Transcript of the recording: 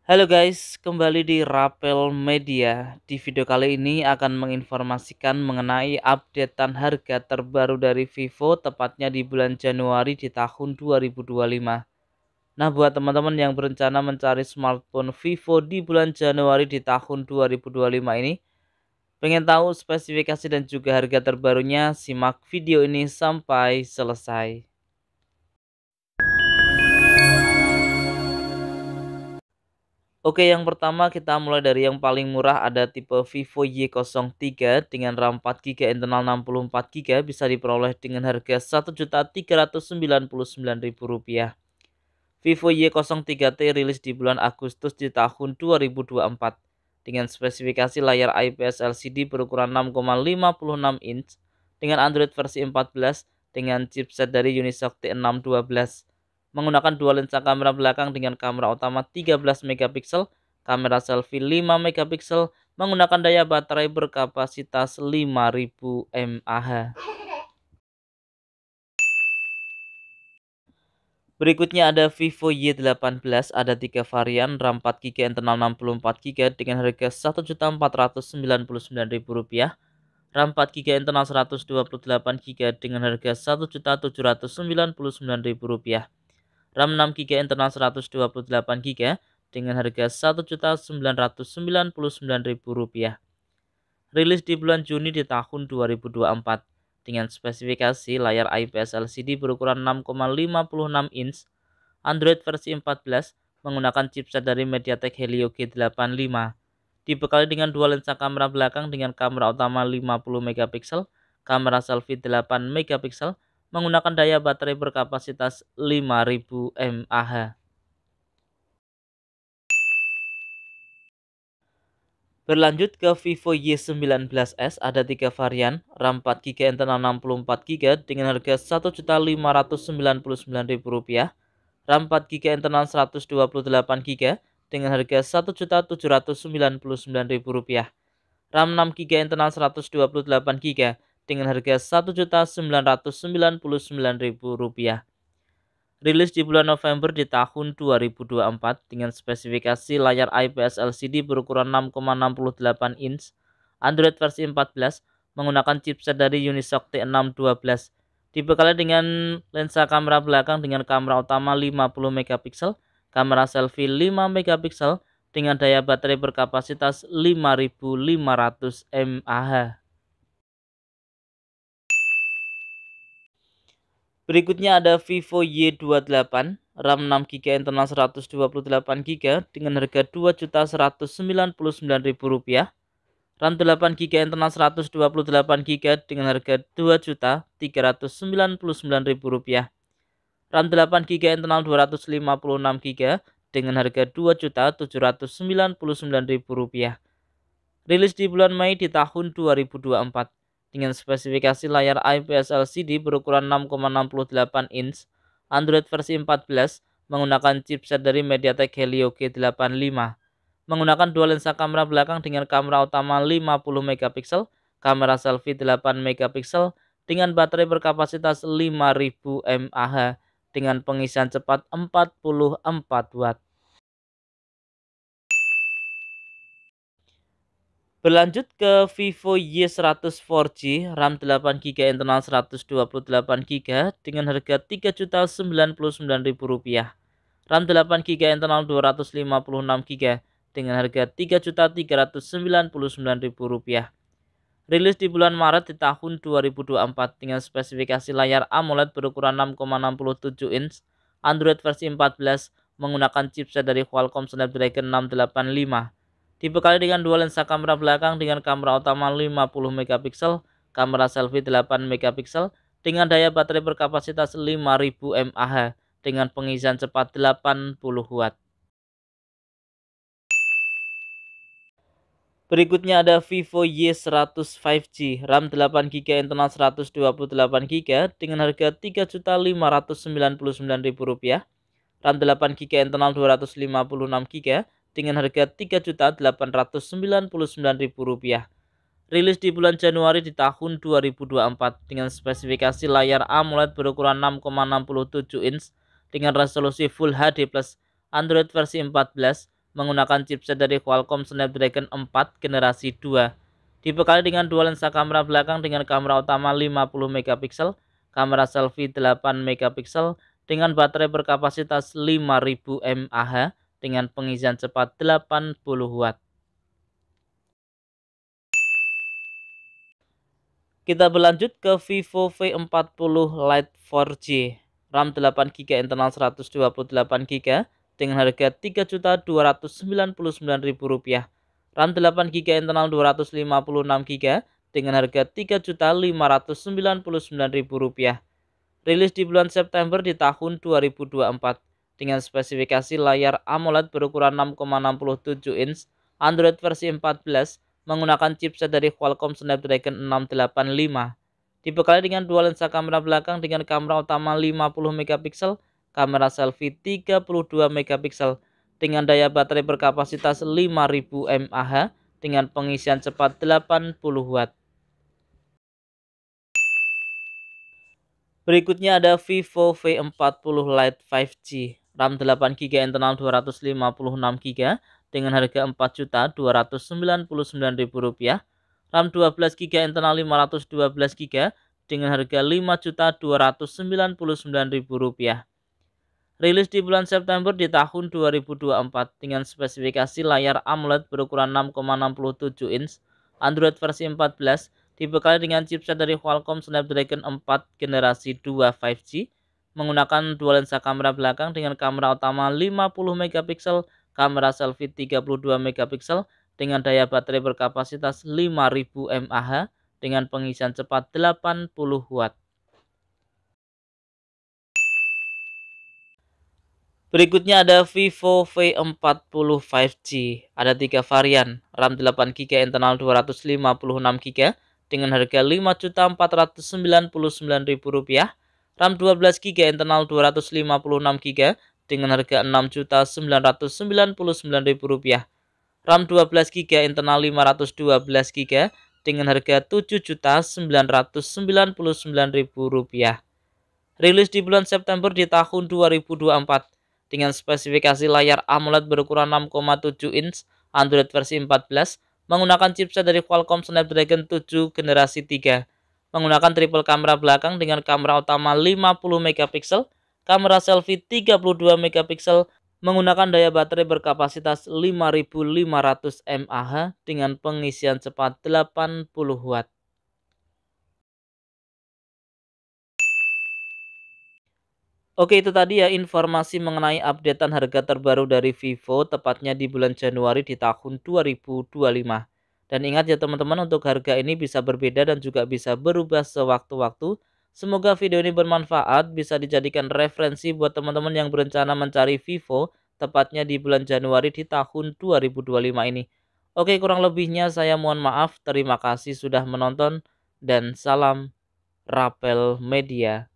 Halo guys, kembali di Rapel Media. Di video kali ini akan menginformasikan mengenai updatean harga terbaru dari Vivo tepatnya di bulan Januari di tahun 2025. Nah, buat teman-teman yang berencana mencari smartphone Vivo di bulan Januari di tahun 2025 ini, pengen tahu spesifikasi dan juga harga terbarunya, simak video ini sampai selesai. Oke, yang pertama kita mulai dari yang paling murah, ada tipe Vivo Y03 dengan RAM 4 GB internal 64 GB bisa diperoleh dengan harga Rp1.399.000. Vivo Y03T rilis di bulan Agustus di tahun 2024 dengan spesifikasi layar IPS LCD berukuran 6,56 inch dengan Android versi 14 dengan chipset dari Unisoc T612, menggunakan dua lensa kamera belakang dengan kamera utama 13 megapiksel, kamera selfie 5 megapiksel, menggunakan daya baterai berkapasitas 5000 mAh. Berikutnya ada Vivo Y18, ada 3 varian, RAM 4 GB internal 64 GB dengan harga Rp1.499.000, RAM 4 GB internal 128 GB dengan harga Rp1.799.000, RAM 6 GB internal 128 GB dengan harga Rp1.999.000. Rilis di bulan Juni di tahun 2024 dengan spesifikasi layar IPS LCD berukuran 6,56 inch, Android versi 14 menggunakan chipset dari MediaTek Helio G85, dibekali dengan dua lensa kamera belakang dengan kamera utama 50 megapiksel, kamera selfie 8 megapiksel, menggunakan daya baterai berkapasitas 5000 mAh. Berlanjut ke Vivo Y19s, ada 3 varian, RAM 4 GB internal 64 GB dengan harga Rp1.599.000, RAM 4 GB internal 128 GB dengan harga Rp1.799.000, RAM 6 GB internal 128 GB dengan harga Rp1.999.000. Rilis di bulan November di tahun 2024 dengan spesifikasi layar IPS LCD berukuran 6,68 inch, Android versi 14 menggunakan chipset dari Unisoc T612, dibekali dengan lensa kamera belakang dengan kamera utama 50 megapiksel, kamera selfie 5 megapiksel dengan daya baterai berkapasitas 5500 mAh. Berikutnya ada Vivo Y28, RAM 6 GB internal 128 GB dengan harga Rp2.199.000, RAM 8 GB internal 128 GB dengan harga Rp2.399.000, RAM 8 GB internal 256 GB dengan harga Rp2.799.000. Rilis di bulan Mei di tahun 2024 dengan spesifikasi layar IPS LCD berukuran 6,68 inch, Android versi 14 menggunakan chipset dari MediaTek Helio G85, menggunakan dua lensa kamera belakang dengan kamera utama 50 megapiksel, kamera selfie 8 megapiksel dengan baterai berkapasitas 5000 mAh dengan pengisian cepat 44 watt. Berlanjut ke Vivo Y100 4G, RAM 8 GB internal 128 GB dengan harga Rp3.099.000, RAM 8 GB internal 256 GB dengan harga Rp3.399.000. Rilis di bulan Maret di tahun 2024 dengan spesifikasi layar AMOLED berukuran 6,67 inch, Android versi 14 menggunakan chipset dari Qualcomm Snapdragon 685, dibekali dengan dua lensa kamera belakang dengan kamera utama 50 megapiksel, kamera selfie 8 megapiksel dengan daya baterai berkapasitas 5000 mAh dengan pengisian cepat 80 watt. Berikutnya ada Vivo Y100 5G, RAM 8 GB internal 128 GB dengan harga Rp3.599.000, RAM 8 GB internal 256 GB dengan harga Rp3.899.000. Rilis di bulan Januari di tahun 2024 dengan spesifikasi layar AMOLED berukuran 6,67 inch dengan resolusi Full HD+, Android versi 14 menggunakan chipset dari Qualcomm Snapdragon 4 generasi 2. Dibekali dengan dua lensa kamera belakang dengan kamera utama 50 megapiksel, kamera selfie 8 megapiksel dengan baterai berkapasitas 5000 mAh dengan pengisian cepat 80 watt. Kita berlanjut ke Vivo V40 Lite 4G, RAM 8GB, internal 128GB dengan harga Rp3.299.000. RAM 8GB, internal 256GB dengan harga Rp3.599.000. Rilis di bulan September di tahun 2024 dengan spesifikasi layar AMOLED berukuran 6,67 inch, Android versi 14, menggunakan chipset dari Qualcomm Snapdragon 685. Dibekali dengan dua lensa kamera belakang dengan kamera utama 50 megapiksel, kamera selfie 32 megapiksel dengan daya baterai berkapasitas 5000 mAh dengan pengisian cepat 80 watt. Berikutnya ada Vivo V40 Lite 5G, RAM 8GB, internal 256GB dengan harga Rp4.299.000, RAM 12GB, internal 512GB dengan harga Rp5.299.000. Rilis di bulan September di tahun 2024 dengan spesifikasi layar AMOLED berukuran 6,67 inch, Android versi 14, dibekali dengan chipset dari Qualcomm Snapdragon 4 generasi 2 5G, menggunakan dua lensa kamera belakang dengan kamera utama 50 megapiksel, kamera selfie 32 megapiksel dengan daya baterai berkapasitas 5000 mAh dengan pengisian cepat 80 watt. Berikutnya ada Vivo V40 5G. Ada 3 varian, RAM 8GB, internal 256GB dengan harga Rp5.499.000, RAM 12GB, internal 256GB dengan harga Rp6.999.000, RAM 12GB, internal 512GB dengan harga Rp7.999.000. Rilis di bulan September di tahun 2024 dengan spesifikasi layar AMOLED berukuran 6,7 inch, Android versi 14, menggunakan chipset dari Qualcomm Snapdragon 7 generasi 3, menggunakan triple kamera belakang dengan kamera utama 50 megapiksel, kamera selfie 32 megapiksel, menggunakan daya baterai berkapasitas 5500 mAh dengan pengisian cepat 80 watt. Oke, itu tadi ya informasi mengenai updatean harga terbaru dari Vivo tepatnya di bulan Januari di tahun 2025. Dan ingat ya teman-teman, untuk harga ini bisa berbeda dan juga bisa berubah sewaktu-waktu. Semoga video ini bermanfaat, bisa dijadikan referensi buat teman-teman yang berencana mencari Vivo tepatnya di bulan Januari di tahun 2025 ini. Oke, kurang lebihnya saya mohon maaf. Terima kasih sudah menonton dan salam Rapel Media.